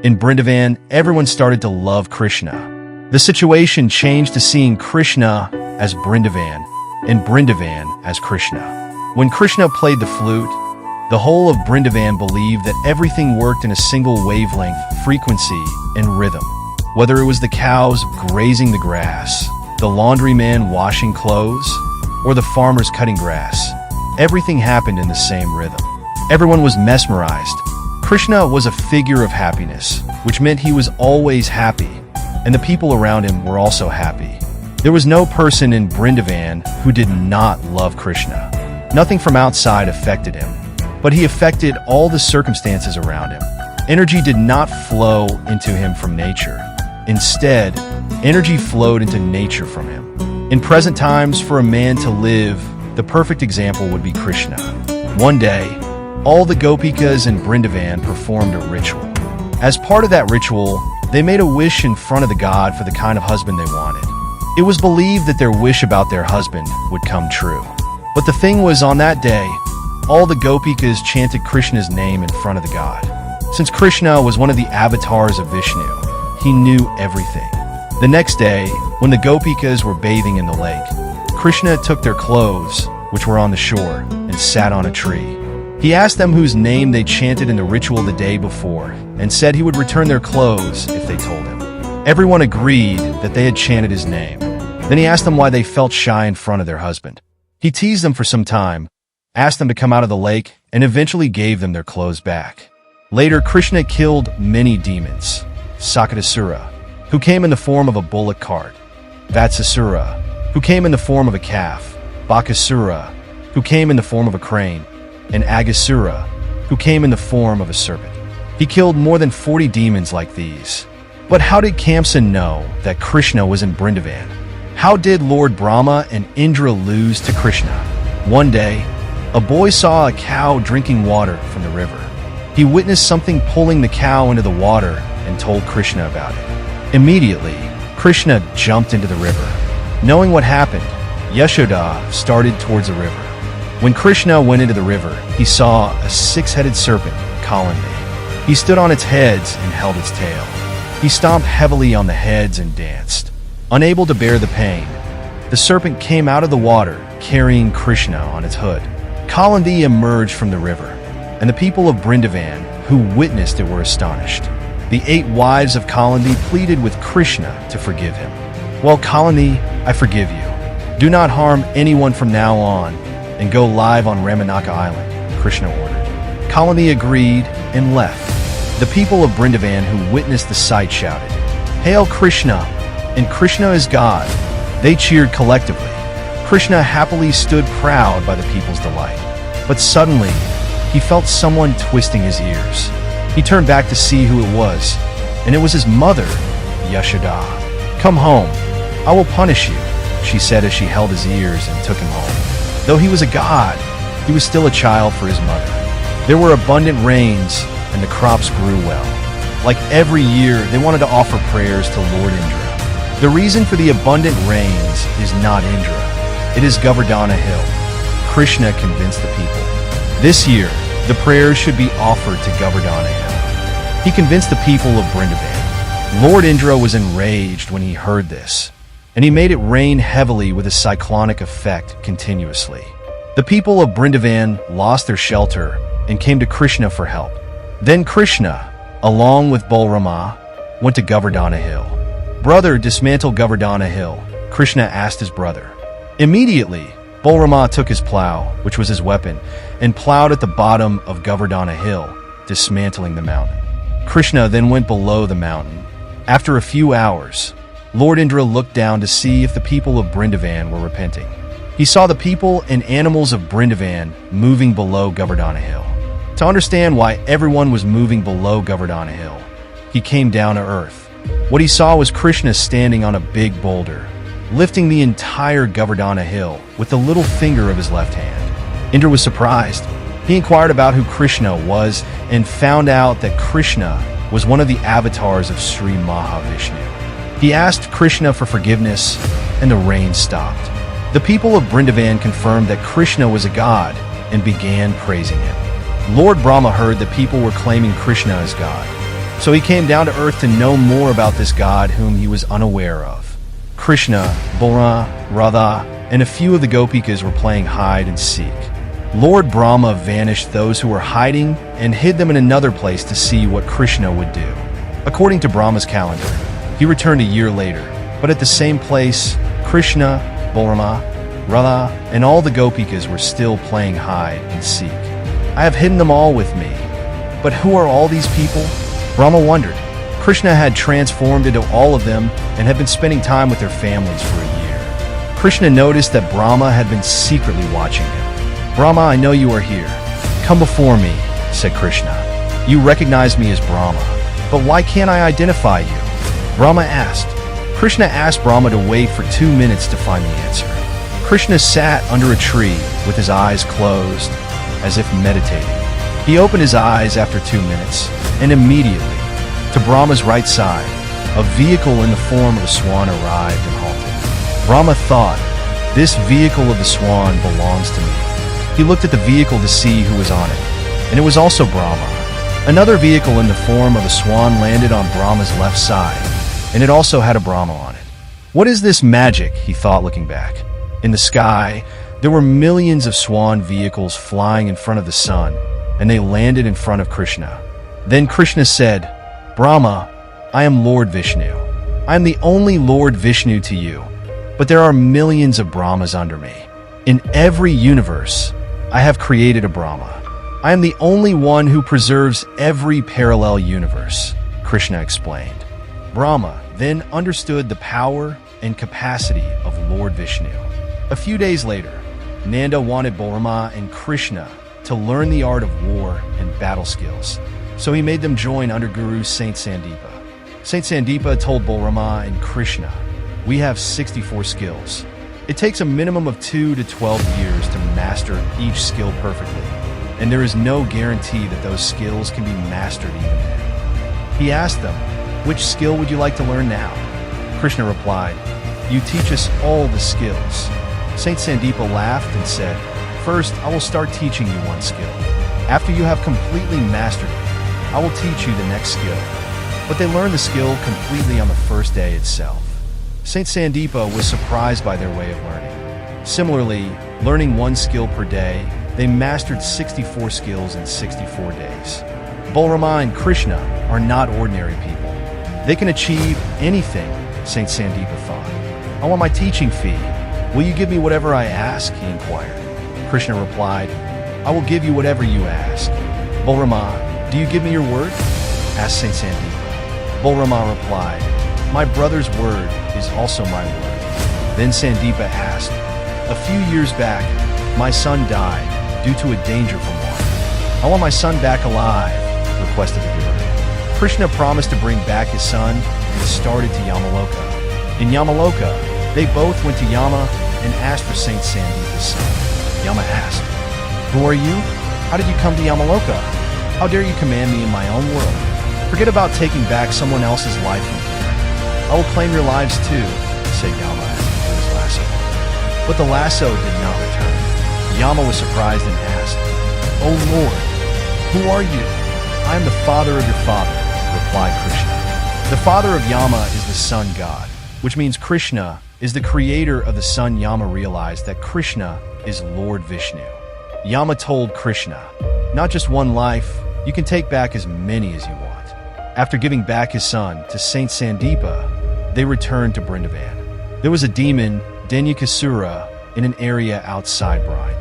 In Brindavan, everyone started to love Krishna. The situation changed to seeing Krishna as Brindavan and Brindavan as Krishna. When Krishna played the flute, the whole of Brindavan believed that everything worked in a single wavelength, frequency, and rhythm. Whether it was the cows grazing the grass, the laundryman washing clothes, or the farmers cutting grass, everything happened in the same rhythm. Everyone was mesmerized. Krishna was a figure of happiness, which meant he was always happy, and the people around him were also happy. There was no person in Brindavan who did not love Krishna. Nothing from outside affected him, but he affected all the circumstances around him. Energy did not flow into him from nature. Instead, energy flowed into nature from him. In present times, for a man to live, the perfect example would be Krishna. One day, all the gopikas in Brindavan performed a ritual. As part of that ritual, they made a wish in front of the god for the kind of husband they wanted. It was believed that their wish about their husband would come true. But the thing was, on that day, all the gopikas chanted Krishna's name in front of the god. Since Krishna was one of the avatars of Vishnu, he knew everything. The next day, when the gopikas were bathing in the lake, Krishna took their clothes, which were on the shore, and sat on a tree. He asked them whose name they chanted in the ritual the day before, and said he would return their clothes if they told him. Everyone agreed that they had chanted his name. Then he asked them why they felt shy in front of their husband. He teased them for some time, asked them to come out of the lake, and eventually gave them their clothes back. Later, Krishna killed many demons. Sakatasura, who came in the form of a bullock cart; Vatsasura, who came in the form of a calf; Bakasura, who came in the form of a crane; and Agasura, who came in the form of a serpent. He killed more than 40 demons like these. But how did Kamsa know that Krishna was in Brindavan? How did Lord Brahma and Indra lose to Krishna? One day, a boy saw a cow drinking water from the river. He witnessed something pulling the cow into the water and told Krishna about it. Immediately, Krishna jumped into the river. Knowing what happened, Yashoda started towards the river. When Krishna went into the river, he saw a six-headed serpent, Kalandi. He stood on its heads and held its tail. He stomped heavily on the heads and danced. Unable to bear the pain, the serpent came out of the water, carrying Krishna on its hood. Kalandi emerged from the river, and the people of Brindavan who witnessed it were astonished. The 8 wives of Kalandi pleaded with Krishna to forgive him. "Well, Kalandi, I forgive you. Do not harm anyone from now on, and go live on Ramanaka Island," Krishna ordered. Kalandi agreed and left. The people of Brindavan who witnessed the sight shouted, "Hail Krishna, and Krishna is God." They cheered collectively. Krishna happily stood proud by the people's delight. But suddenly, he felt someone twisting his ears. He turned back to see who it was, and it was his mother, Yashoda. "Come home. I will punish you," she said as she held his ears and took him home. Though he was a god, he was still a child for his mother. There were abundant rains, and the crops grew well. Like every year, they wanted to offer prayers to Lord Indra. The reason for the abundant rains is not Indra. It is Govardhana Hill. Krishna convinced the people. This year, the prayers should be offered to Govardhana Hill. He convinced the people of Brindavan. Lord Indra was enraged when he heard this, and he made it rain heavily with a cyclonic effect continuously. The people of Brindavan lost their shelter and came to Krishna for help. Then Krishna, along with Balrama, went to Govardhana Hill. "Brother, dismantle Govardhana Hill," Krishna asked his brother. Immediately, Balrama took his plow, which was his weapon, and plowed at the bottom of Govardhana Hill, dismantling the mountain. Krishna then went below the mountain. After a few hours, Lord Indra looked down to see if the people of Brindavan were repenting. He saw the people and animals of Brindavan moving below Govardhana Hill. To understand why everyone was moving below Govardhana Hill, he came down to earth. What he saw was Krishna standing on a big boulder, lifting the entire Govardhana Hill with the little finger of his left hand. Indra was surprised. He inquired about who Krishna was and found out that Krishna was one of the avatars of Sri Mahavishnu. He asked Krishna for forgiveness, and the rain stopped. The people of Brindavan confirmed that Krishna was a god and began praising him. Lord Brahma heard that people were claiming Krishna as God. So he came down to earth to know more about this god whom he was unaware of. Krishna, Balram, Radha, and a few of the gopikas were playing hide and seek. Lord Brahma vanished those who were hiding and hid them in another place to see what Krishna would do. According to Brahma's calendar, he returned a year later, but at the same place, Krishna, Balram, Radha, and all the gopikas were still playing hide and seek. I have hidden them all with me. But who are all these people? Brahma wondered. Krishna had transformed into all of them and had been spending time with their families for a year. Krishna noticed that Brahma had been secretly watching him. Brahma, I know you are here. Come before me, said Krishna. You recognize me as Brahma, but why can't I identify you? Brahma asked. Krishna asked Brahma to wait for 2 minutes to find the answer. Krishna sat under a tree with his eyes closed, as if meditating. He opened his eyes after 2 minutes, and immediately, to Brahma's right side, a vehicle in the form of a swan arrived and halted. Brahma thought, this vehicle of the swan belongs to me. He looked at the vehicle to see who was on it, and it was also Brahma. Another vehicle in the form of a swan landed on Brahma's left side, and it also had a Brahma on it. What is this magic, he thought looking back. In the sky, there were millions of swan vehicles flying in front of the sun, and they landed in front of Krishna. Then Krishna said, Brahma, I am Lord Vishnu. I am the only Lord Vishnu to you, but there are millions of Brahmas under me. In every universe, I have created a Brahma. I am the only one who preserves every parallel universe, Krishna explained. Brahma then understood the power and capacity of Lord Vishnu. A few days later, Nanda wanted Balram and Krishna to learn the art of war and battle skills, so he made them join under Guru Saint Sandeepa. Saint Sandeepa told Balram and Krishna, we have 64 skills. It takes a minimum of 2 to 12 years to master each skill perfectly, and there is no guarantee that those skills can be mastered even then. He asked them, which skill would you like to learn now? Krishna replied, you teach us all the skills. Saint Sandeepa laughed and said, first, I will start teaching you one skill. After you have completely mastered it, I will teach you the next skill. But they learned the skill completely on the first day itself. Saint Sandeepa was surprised by their way of learning. Similarly, learning one skill per day, they mastered 64 skills in 64 days. Balram and Krishna are not ordinary people. They can achieve anything, Saint Sandeepa thought. I want my teaching fee. Will you give me whatever I ask? He inquired. Krishna replied, I will give you whatever you ask. Balram, do you give me your word? Asked Saint Sandeepa. Balram replied, my brother's word is also my word. Then Sandeepa asked, a few years back, my son died due to a danger from water. I want my son back alive, requested the Guru. Krishna promised to bring back his son and started to Yamaloka. In Yamaloka, they both went to Yama and asked for Saint Sandeepa's son. Yama asked, who are you? How did you come to Yamaloka? How dare you command me in my own world? Forget about taking back someone else's life from here. I will claim your lives too, said Yama as he put his lasso. But the lasso did not return. Yama was surprised and asked, O Lord, who are you? I am the father of your father, replied Krishna. The father of Yama is the sun god, which means Krishna is the creator of the sun. Yama realized that Krishna is Lord Vishnu. Yama told Krishna, not just one life, you can take back as many as you want. After giving back his son to Saint Sandeepa, they returned to Brindavan. There was a demon, Danyakasura, in an area outside Bride.